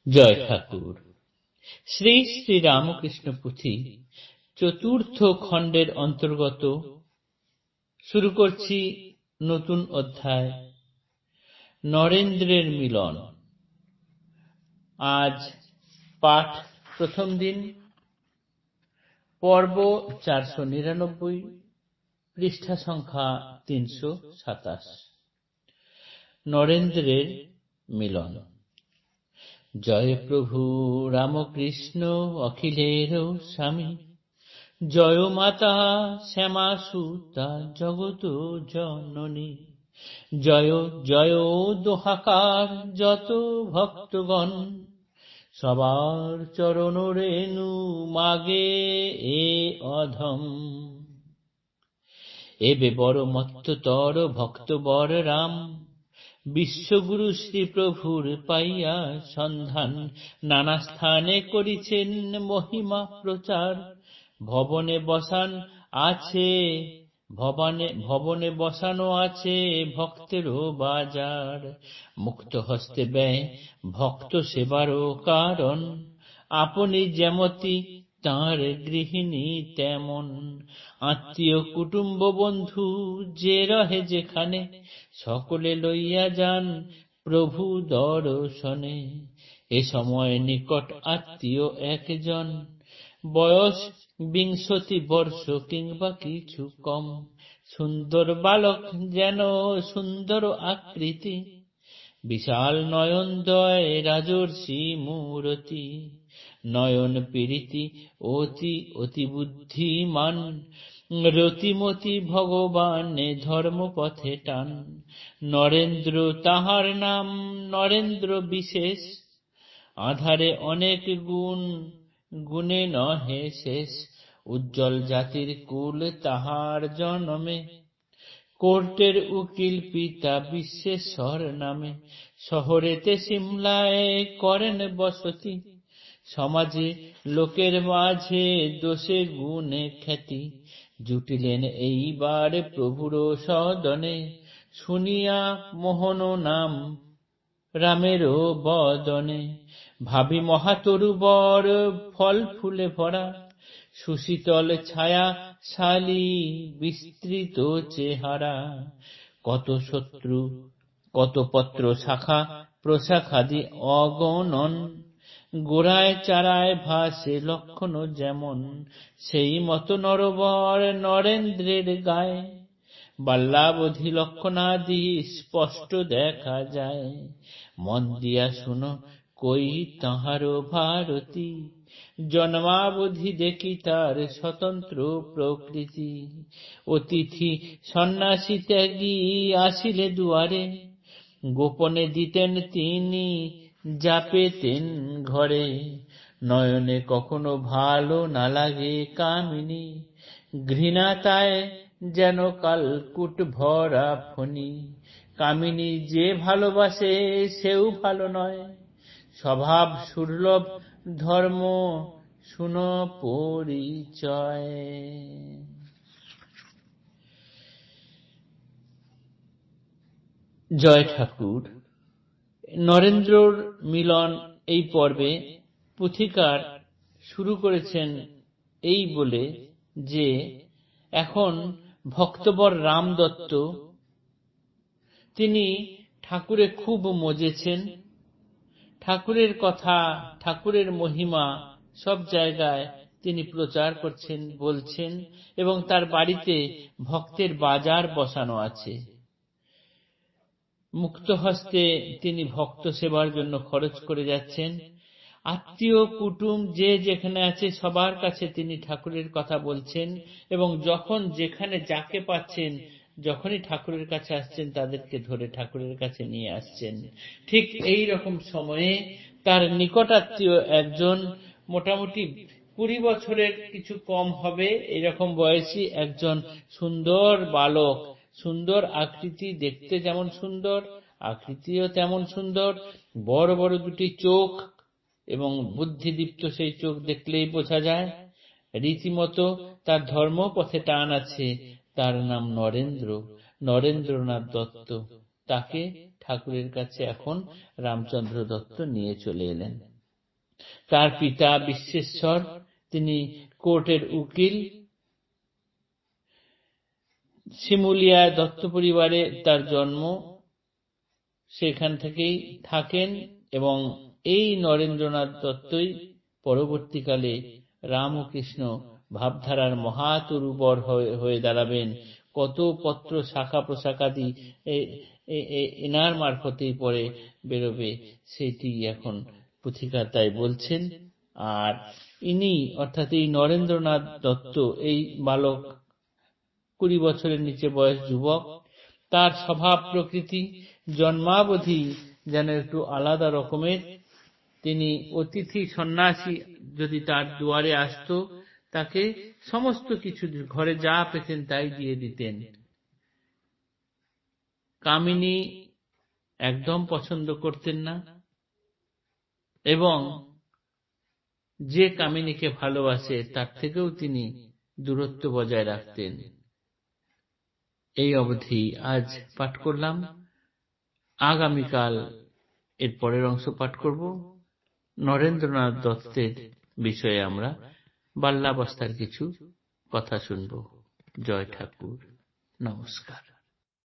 জয় ঠাকুর। শ্রী শ্রী রামকৃষ্ণ পুঁথি চতুর্থ খণ্ডের অন্তর্গত শুরু করছি নতুন অধ্যায়, নরেন্দ্রের মিলন। আজ পাঠ প্রথম দিন, পর্ব 499, পৃষ্ঠা সংখ্যা 327। নরেন্দ্রের মিলন। জয় প্রভু রামকৃষ্ণ অখিলের স্বামী, জয় মাতা শ্যামা সুতা জগত জননী, জয় জয় দোহাকার যত ভক্তগণ, সবার চরণ রেণু মাগে এ অধম। এবে বড় মত্ততর ভক্তবর রাম, বিশ্বগুরু শ্রী প্রভুর পাইয়া সন্ধান, নানা স্থানে করিছেন মহিমা প্রচার। ভবনে বসানো আছে ভক্তেরও বাজার, মুক্ত হস্তে ব্যয় ভক্ত সেবারও কারণ, আপনি যেমতি তাঁর গৃহিণী তেমন, আত্মীয় কুটুম্ব বন্ধু যে রহে যেখানে, সকলে লইয়া যান প্রভু দর্শনে। এ সময় নিকট আত্মীয় একজন, বয়স 20 বর্ষ কিংবা কিছু কম, সুন্দর বালক যেন সুন্দর আকৃতি, বিশাল নয়নদ্বয় রাজর্ষি মূরতি, নয়ন পীড়িতি অতি বুদ্ধিমান, রতিমতি ভগবানে ধর্মপথে টান। নরেন্দ্র তাহার নাম, নরেন্দ্র বিশেষ, আধারে অনেক গুণ, গুণে নহে শেষ। উজ্জ্বল জাতির কুল তাহার জন্মে, কোর্টের উকিল পিতা বিশ্বেশ্বর নামে। শহরেতে সিমলায় করেন বসতি, সমাজে লোকের মাঝে দোষে গুণে খ্যাতি। জুটিলেন এইবার প্রভুর সদনে, শুনিয়া মোহন নাম রামেরও বদনে। ভাবি মহাতরুবর ফল ফুলে ভরা, সুশীতল ছায়া শালী বিস্তৃত চেহারা। কত শত্রু কত পত্র শাখা প্রশাখাদি অগণন, গোড়ায় চারায় ভাসে লক্ষণ যেমন, সেই মতো নরবর নরেন্দ্রের গায়ে। বাল্যাবধি লক্ষণাদি স্পষ্ট দেখা যায়, মন দিয়া শুনো কই তাহারও ভারতী। জন্মাবধি দেখি তার স্বতন্ত্র প্রকৃতি, অতিথি সন্ন্যাসী ত্যাগী আসিলে দুয়ারে, গোপনে দিতেন তিনি যা পেতেন ঘরে। নয়নে কখনো ভালো না লাগে কামিনী, ঘৃণা তাই যেন কালকুট ভরা ফণি। কামিনী যে ভালোবাসে সেও ভালো নয়, স্বভাব সুলভ ধর্ম শুন পরিচয়। জয় ঠাকুর। নরেন্দ্রর মিলন এই পর্বে পুথিকার শুরু করেছেন এই বলে যে এখন ভক্তবর রাম দত্ত তিনি ঠাকুরে খুব মজেছেন, ঠাকুরের কথা ঠাকুরের মহিমা সব জায়গায় তিনি প্রচার করছেন, বলছেন, এবং তার বাড়িতে ভক্তের বাজার বসানো আছে। মুক্ত হস্তে তিনি ভক্ত সেবার জন্য খরচ করে যাচ্ছেন। আত্মীয় কুটুম যে যেখানে আছে সবার কাছে তিনি ঠাকুরের কথা বলছেন, এবং যখন যেখানে যাকে পাচ্ছেন, যখনই ঠাকুরের কাছে আসছেন তাদেরকে ধরে ঠাকুরের কাছে নিয়ে আসছেন। ঠিক এই রকম সময়ে তার নিকটাত্মীয় একজন, মোটামুটি 20 বছরের কিছু কম হবে এরকম বয়সী একজন সুন্দর বালক, সুন্দর আকৃতি, দেখতে যেমন সুন্দর আকৃতিও তেমন সুন্দর, বড় বড় দুটি চোখ এবং বুদ্ধিদীপ্ত সেই চোখ দেখলেই বোঝা যায় রীতিমতো তার ধর্মপথে টান আছে। তার নাম নরেন্দ্রনাথ দত্ত। তাকে ঠাকুরের কাছে এখন রামচন্দ্র দত্ত নিয়ে চলে এলেন। তার পিতা বিশ্বেশ্বর, তিনি কোর্টের উকিল। শিমুলিয়া দত্ত পরিবারে তার জন্ম, সেখান থেকেই থাকেন এবং এই নরেন্দ্রনাথ দত্তই পরবর্তীকালে রামকৃষ্ণ ভাবধারার মহাতরুবর হয়ে দাঁড়াবেন। কত পত্র শাখা প্রশাখাদি এনার মারফতেই পরে বেরোবে, সেটি এখন পুথিকার তাই বলছেন। আর ইনি অর্থাৎ এই নরেন্দ্রনাথ দত্ত, এই বালক 20 বছরের নিচে বয়স, যুবক, তার স্বভাব প্রকৃতি জন্মাবধি যেন একটু আলাদা রকমের। তিনি অতিথি সন্ন্যাসী যদি তার দুয়ারে আসতো, তাকে সমস্ত কিছু ঘরে যা পেতেন তাই দিয়ে দিতেন। কামিনী একদম পছন্দ করতেন না এবং যে কামিনীকে ভালোবাসে তার থেকেও তিনি দূরত্ব বজায় রাখতেন। এই অবধি আজ পাঠ করলাম। আগামীকাল এর পরের অংশ পাঠ করব। নরেন্দ্রনাথ দত্তের বিষয়ে আমরা বাল্যাবস্থার কিছু কথা শুনব। জয় ঠাকুর, নমস্কার।